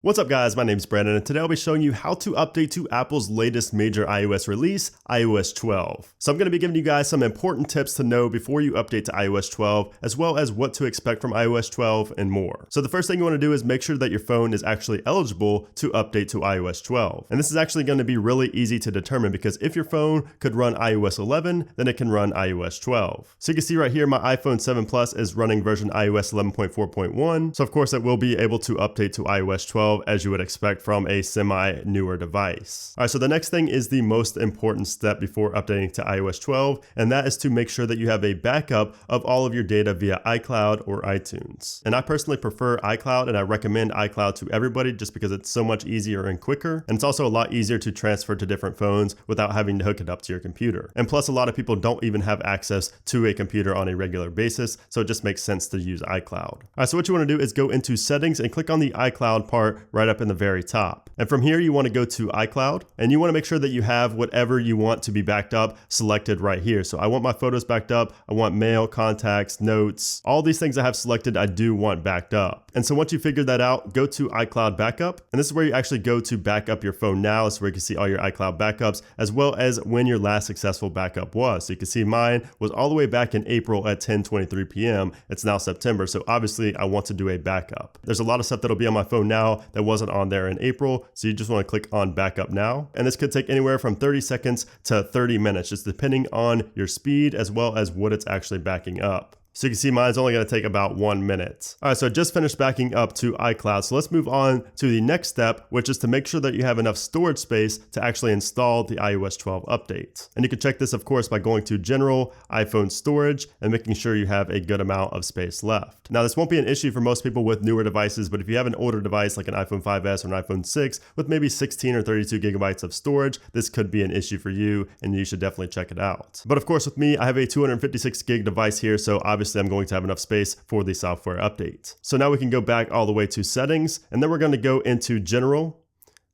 What's up guys, my name's Brandon and today I'll be showing you how to update to Apple's latest major iOS release, iOS 12. So I'm going to be giving you guys some important tips to know before you update to iOS 12, as well as what to expect from iOS 12 and more. So the first thing you want to do is make sure that your phone is actually eligible to update to iOS 12. And this is actually going to be really easy to determine because if your phone could run iOS 11, then it can run iOS 12. So you can see right here my iPhone 7 Plus is running version iOS 11.4.1. So of course it will be able to update to iOS 12 as you would expect from a semi-newer device. Alright, so the next thing is the most important step before updating to iOS 12, and that is to make sure that you have a backup of all of your data via iCloud or iTunes. And I personally prefer iCloud, and I recommend iCloud to everybody just because it's so much easier and quicker, and it's also a lot easier to transfer to different phones without having to hook it up to your computer. And plus, a lot of people don't even have access to a computer on a regular basis, so it just makes sense to use iCloud. Alright, so what you want to do is go into Settings and click on the iCloud part right up in the very top. And from here, you want to go to iCloud and you want to make sure that you have whatever you want to be backed up selected right here. So I want my photos backed up. I want mail, contacts, notes, all these things I have selected, I do want backed up. And so once you figure that out, go to iCloud Backup. And this is where you actually go to back up your phone now. This is where you can see all your iCloud backups, as well as when your last successful backup was. So you can see mine was all the way back in April at 10:23 p.m. It's now September. So obviously I want to do a backup. There's a lot of stuff that'll be on my phone now that wasn't on there in April. So you just want to click on backup now. And this could take anywhere from 30 seconds to 30 minutes, just depending on your speed as well as what it's actually backing up. So you can see mine's only going to take about 1 minute. All right, so I just finished backing up to iCloud. So let's move on to the next step, which is to make sure that you have enough storage space to actually install the iOS 12 update. And you can check this, of course, by going to General, iPhone Storage, and making sure you have a good amount of space left. Now, this won't be an issue for most people with newer devices, but if you have an older device like an iPhone 5S or an iPhone 6 with maybe 16 or 32 gigabytes of storage, this could be an issue for you, and you should definitely check it out. But of course, with me, I have a 256 gig device here, so obviously I'm going to have enough space for the software update. So now we can go back all the way to Settings, and then we're going to go into General,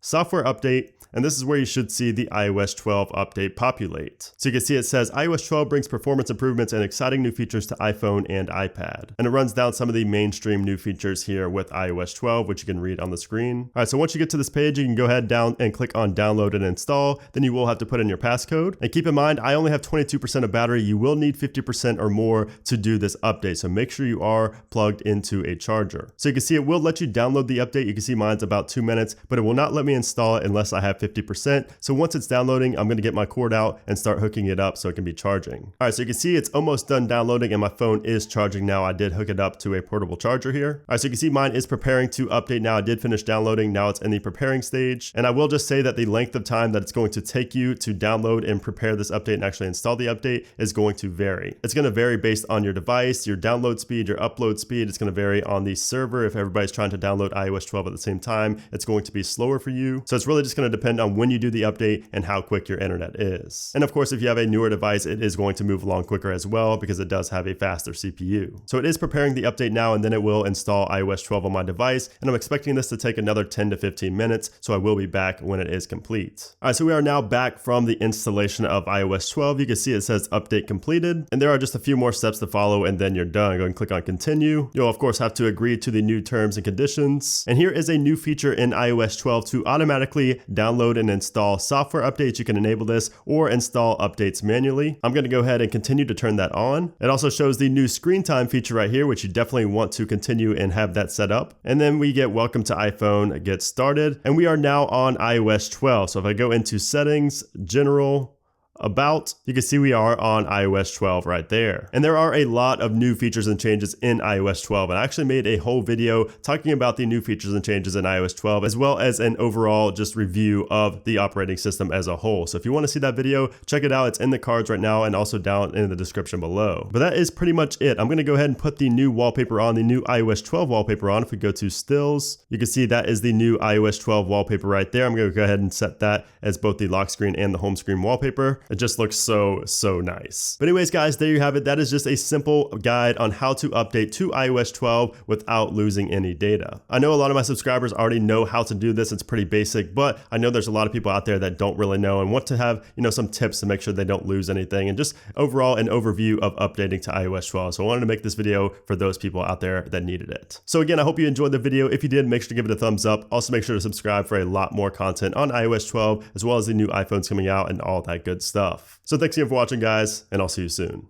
Software Update, and this is where you should see the iOS 12 update populate. So you can see it says iOS 12 brings performance improvements and exciting new features to iPhone and iPad. And it runs down some of the mainstream new features here with iOS 12, which you can read on the screen. All right, so once you get to this page, you can go ahead down and click on download and install. Then you will have to put in your passcode. And keep in mind, I only have 22% of battery. You will need 50% or more to do this update. So make sure you are plugged into a charger. So you can see it will let you download the update. You can see mine's about 2 minutes, but it will not let me install it unless I have 50%. So once it's downloading, I'm going to get my cord out and start hooking it up so it can be charging. All right, so you can see it's almost done downloading and my phone is charging now. I did hook it up to a portable charger here. All right, so you can see mine is preparing to update now. I did finish downloading. Now it's in the preparing stage. And I will just say that the length of time that it's going to take you to download and prepare this update and actually install the update is going to vary. It's going to vary based on your device, your download speed, your upload speed. It's going to vary on the server. If everybody's trying to download iOS 12 at the same time, it's going to be slower for you. So it's really just going to depend on when you do the update and how quick your internet is. And of course, if you have a newer device, it is going to move along quicker as well because it does have a faster CPU. So it is preparing the update now, and then it will install iOS 12 on my device. And I'm expecting this to take another 10 to 15 minutes. So I will be back when it is complete. All right, so we are now back from the installation of iOS 12. You can see it says update completed, and there are just a few more steps to follow and then you're done. Go and click on continue. You'll of course have to agree to the new terms and conditions. And here is a new feature in iOS 12 to automatically download and install software updates. You can enable this or install updates manually. I'm going to go ahead and continue to turn that on. It also shows the new screen time feature right here, which you definitely want to continue and have that set up. And then we get welcome to iPhone, get started. And we are now on iOS 12. So if I go into settings, general, about, you can see we are on iOS 12 right there. And there are a lot of new features and changes in iOS 12. And I actually made a whole video talking about the new features and changes in iOS 12, as well as an overall just review of the operating system as a whole. So if you want to see that video, check it out. It's in the cards right now and also down in the description below. But that is pretty much it. I'm going to go ahead and put the new wallpaper on, the new iOS 12 wallpaper on. If we go to stills, you can see that is the new iOS 12 wallpaper right there. I'm going to go ahead and set that as both the lock screen and the home screen wallpaper. It just looks so nice. But anyways, guys, there you have it. That is just a simple guide on how to update to iOS 12 without losing any data. I know a lot of my subscribers already know how to do this. It's pretty basic, but I know there's a lot of people out there that don't really know and want to have, some tips to make sure they don't lose anything, and just overall an overview of updating to iOS 12. So I wanted to make this video for those people out there that needed it. So again, I hope you enjoyed the video. If you did, make sure to give it a thumbs up. Also make sure to subscribe for a lot more content on iOS 12, as well as the new iPhones coming out and all that good stuff. So thanks again for watching, guys, and I'll see you soon.